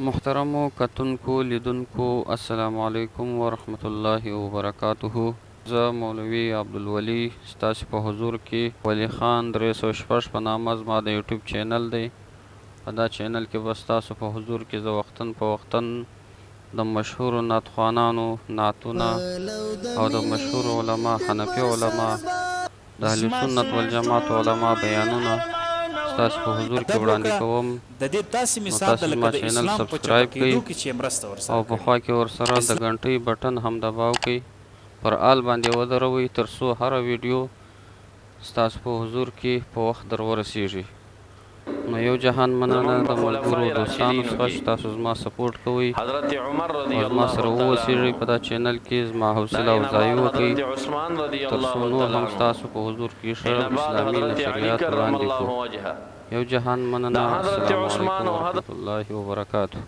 محترمو کتونکو لیدونکو السلام علیکم ورحمت الله وبرکاته. زه مولوي عبدالولي ستاسې په حضور کې ولی خان 306 په نامه زما د یوټیوب چینل دی. په دا چینل کې به ستاسو په حضور کې زه وختن په وختن د مشهورو نعتخوانانو نعتونه او د مشهورو علما حنفي علما د اهل سنت والجماعت علما بیانونه ستاسو په حضور کې وړاندې کوم. نو تاسو زما چینل سبسکرایب کړئ او په خوا کې ورسره د غنټۍ بټن هم دباو کړئ، پر آل باندې ودروئ تر څو هره ویډیو ستاسو په حضور کې په وخت در ورسیږي. نو یو جهان مننه د ملګرو دوستانو څخه چې تاسو زما سپورټ کوئ او زما سره واوسیږئ په دا چینل کې زما حوصله افزایي وکړئ تر څو نور هم ستاسو په حضور کې ښه اسلامي نشریات وړاندې کړو. یو جهان مننه. السلام علیکم ورحمت الله وبرکاته.